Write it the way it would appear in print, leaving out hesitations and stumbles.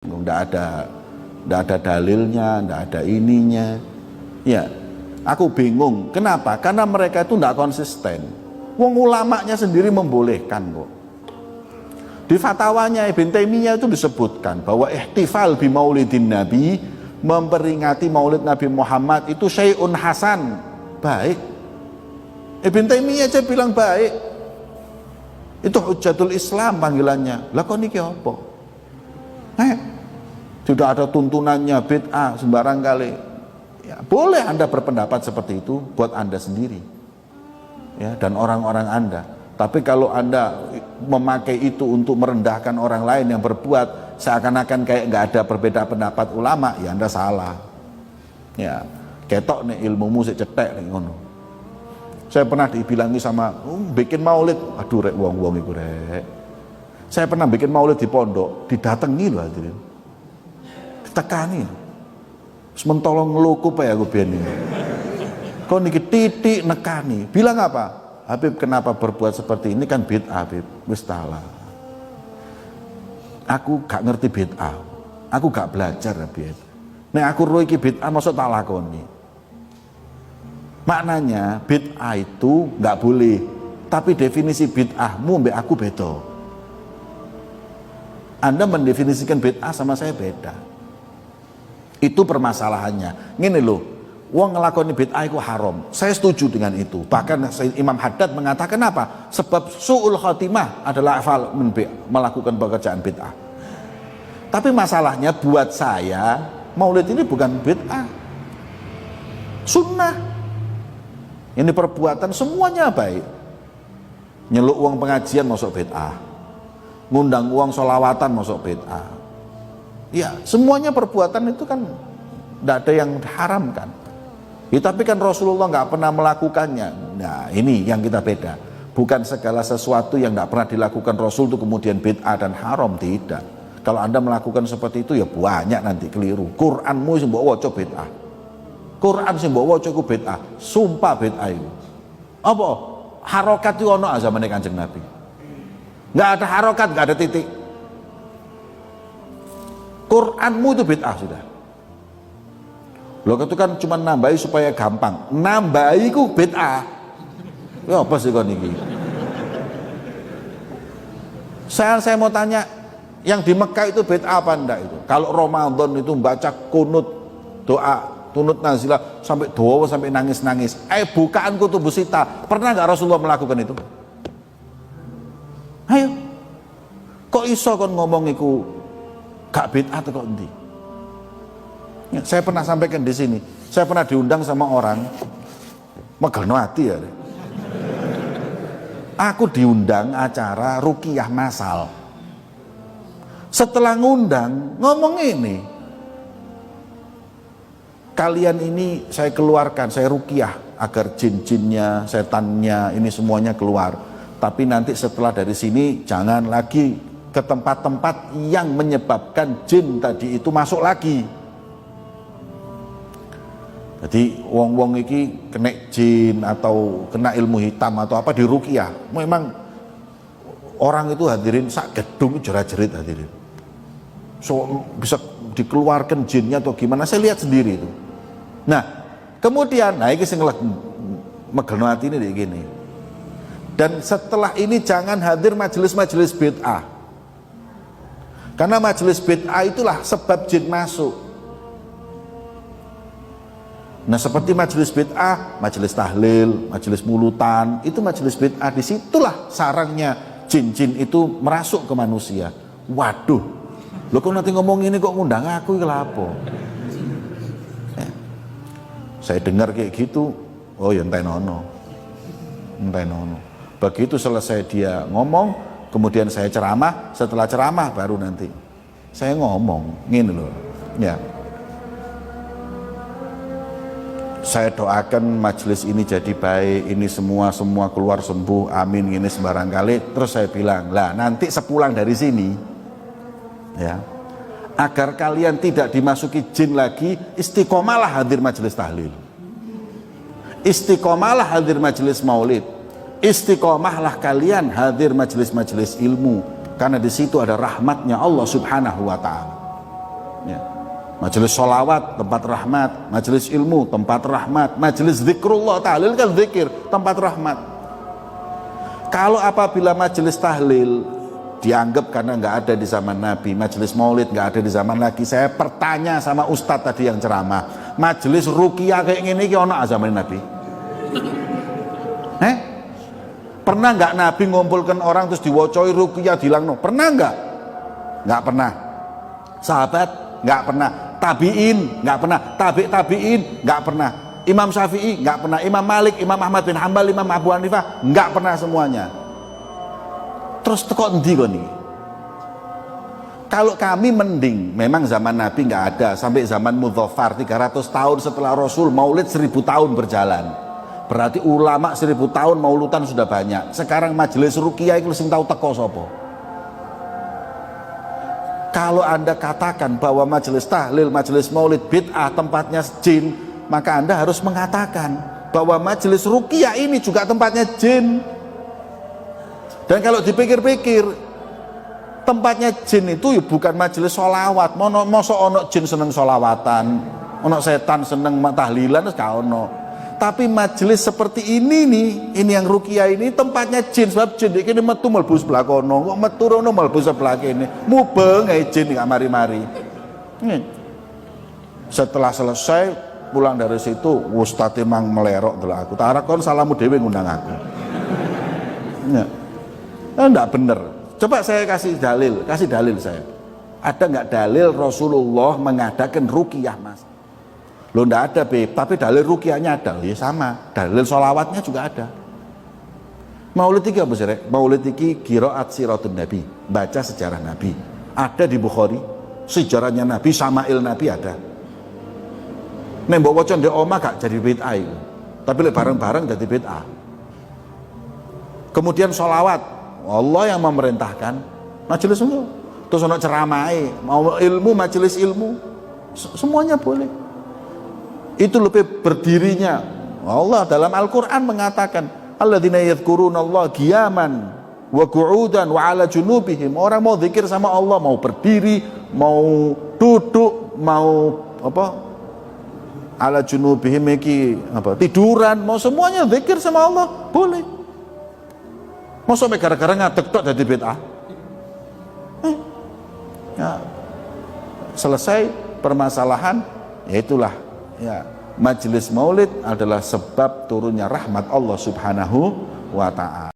Nggak ada dalilnya, nggak ada ininya. Ya, aku bingung. Kenapa? Karena mereka itu nggak konsisten. Wong ulamanya sendiri membolehkan kok. Di fatwanya Ibn Taimiyah itu disebutkan bahwa ihtifal bi maulidin Nabi, memperingati maulid Nabi Muhammad itu syai'un hasan, baik. Ibn Taimiyah aja bilang baik. Itu hujjatul Islam panggilannya. Lah kok niki apa? Tidak ada tuntunannya bid'ah sembarang kali. Ya, boleh Anda berpendapat seperti itu buat Anda sendiri. Ya, dan orang-orang Anda. Tapi kalau Anda memakai itu untuk merendahkan orang lain yang berbuat seakan-akan kayak nggak ada berbeda pendapat ulama, ya Anda salah. Ya, ketok nih ilmumu sik cetek nih ngono. Saya pernah dibilangi sama bikin maulid, aduh rek wong-wong iku rek. Saya pernah bikin maulid di pondok, didatangi loh hadirin. Ditekani. Sementolong ngelukup ya aku biyen ini. Kok niki titik nekani. Bilang apa? Habib kenapa berbuat seperti ini kan bid'ah Habib. Wis taala. Aku gak ngerti bid'ah. Aku gak belajar Habib. Nek aku roh iki bid'ah maksud tak lakoni. Maknanya bid'ah itu gak boleh. Tapi definisi bid'ahmu mbek aku beda. Anda mendefinisikan bid'ah sama saya beda. Itu permasalahannya. Ngene loh, wong ngelakoni bid'ah itu haram. Saya setuju dengan itu. Bahkan Imam Haddad mengatakan apa? Sebab su'ul khotimah adalah melakukan pekerjaan bid'ah. Tapi masalahnya buat saya, maulid ini bukan bid'ah. Sunnah. Ini perbuatan semuanya baik. Nyeluk uang pengajian masuk bid'ah. Ngundang uang sholawatan masuk bid'ah. Ya, semuanya perbuatan itu kan tidak ada yang diharamkan. Ya, tapi kan Rasulullah nggak pernah melakukannya. Nah, ini yang kita beda. Bukan segala sesuatu yang nggak pernah dilakukan Rasul itu kemudian bid'ah dan haram, tidak. Kalau Anda melakukan seperti itu ya banyak nanti keliru. Quranmu sing mbok waca bid'ah. Quran sing mbok waca iku bid'ah. Sumpah bid'ah itu. Apa? Harokat itu ono zamane Kanjeng Nabi. Nggak ada harokat, nggak ada titik. Quranmu itu bid'ah sudah. Loh itu kan cuma nambahi supaya gampang. Nambahi ku bid'ah. Ya apa sih kon iki? Saya mau tanya, yang di Mekah itu bid'ah apa enggak itu? Kalau Ramadan itu baca kunut, doa, kunut nazilah sampai doa sampai nangis-nangis. Bukaan kutubus sita. Pernah enggak Rasulullah melakukan itu? Ayo. Kok iso kon ngomong iku gak bid'ah atau kok endi? Ya, saya pernah sampaikan di sini. Saya pernah diundang sama orang megelno ati ya. Aku diundang acara ruqyah masal. Setelah ngundang ngomong ini, kalian ini saya keluarkan, saya ruqyah agar jin-jinnya, setannya ini semuanya keluar. Tapi nanti setelah dari sini jangan lagi ke tempat-tempat yang menyebabkan jin tadi itu masuk lagi. Jadi wong-wong iki kena jin atau kena ilmu hitam atau apa di ruqyah. Memang orang itu hadirin sak gedung jerat-jerit hadirin. So bisa dikeluarkan jinnya atau gimana? Saya lihat sendiri itu. Nah, kemudian iki sing megelno ati ini kayak gini. Dan setelah ini jangan hadir majelis-majelis bid'ah. Karena majelis bid'ah itulah sebab jin masuk. Nah seperti majelis bid'ah, majelis tahlil, majelis mulutan, itu majelis bid'ah. Disitulah sarangnya jin-jin itu merasuk ke manusia. Waduh, lo kok nanti ngomong ini kok ngundang aku, kenapa? Saya dengar kayak gitu, oh ya entai nono. Begitu selesai dia ngomong, kemudian saya ceramah, setelah ceramah baru nanti saya ngomong gini loh ya, saya doakan majelis ini jadi baik, ini semua keluar sembuh, amin, ini sembarang kali. Terus saya bilang, lah nanti sepulang dari sini ya, agar kalian tidak dimasuki jin lagi, istiqomalah hadir majelis tahlil, istiqomalah hadir majelis maulid, istiqomahlah kalian hadir majelis-majelis ilmu, karena di situ ada rahmatnya Allah Subhanahu wa ta'ala. Ya. Majelis sholawat tempat rahmat, majelis ilmu tempat rahmat, majelis zikrullah, tahlil kan zikir, tempat rahmat. Kalau apabila majelis tahlil dianggap karena nggak ada di zaman Nabi, majelis maulid nggak ada di zaman lagi, saya bertanya sama ustadz tadi yang ceramah, majelis ruqyah kayak gini ono zaman Nabi? Pernah nggak Nabi ngumpulkan orang terus diwocoi ruqyah dilangno? Pernah nggak? Nggak pernah. Sahabat nggak pernah. Tabiin nggak pernah, tabiin nggak pernah, Imam Syafi'i nggak pernah, Imam Malik, Imam Ahmad bin Hambal, Imam Abu Hanifah nggak pernah semuanya. Terus kok endi kok nih? Kalau kami mending, memang zaman Nabi nggak ada, sampai zaman Mudzaffar 300 tahun setelah Rasul, maulid 1000 tahun berjalan. Berarti ulama 1000 tahun maulutan sudah banyak. Sekarang majelis ruqyah itu sing tahu teko sapa? Kalau Anda katakan bahwa majelis tahlil, majelis maulid bid'ah tempatnya jin, maka Anda harus mengatakan bahwa majelis ruqyah ini juga tempatnya jin. Dan kalau dipikir-pikir, tempatnya jin itu bukan majelis sholawat. Mosok ono jin seneng sholawatan, ono setan seneng tahlilan, gak ono. Tapi majelis seperti ini nih, ini yang ruqyah ini tempatnya jin, sebab jin ini metu mlebu sebelah kono, kok metu rono mlebu sebelah kene. Mubeng ae jin gak mari-mari. Setelah selesai pulang dari situ, ustaz emang melerok delok aku. Tak kon salamu dhewe ngundang aku. Ya. Enggak bener. Coba saya kasih dalil saya. Ada nggak dalil Rasulullah mengadakan ruqyah, Mas? Loh enggak ada, Beb, tapi dalil ruqyahnya ada. Ya sama, dalil sholawatnya juga ada. Maulid iki apa sih? Maulid iki qiraat siratun Nabi, baca sejarah Nabi. Ada di Bukhari, sejarahnya Nabi, Syama'il Nabi ada. Nek mbok waca ndek omah gak jadi bid'ah itu. Tapi lek bareng-bareng jadi bid'ah. Kemudian sholawat, Allah yang memerintahkan, majelis ilmu. Terus ono ceramai, mau ilmu, majelis ilmu, semuanya boleh. Itu lebih berdirinya. Allah dalam Al-Quran mengatakan, alladzina yadhkurunallaha qiyaman wa qu'udan wa 'ala junubihim. Orang mau zikir sama Allah, mau berdiri, mau duduk, mau apa? 'Ala junubihim iki apa? Tiduran, mau semuanya zikir sama Allah, boleh. Mau sampai gara-gara ngadeg tok jadi bid'ah. Ya, selesai permasalahan, ya itulah. Ya, majelis maulid adalah sebab turunnya rahmat Allah Subhanahu wa ta'ala.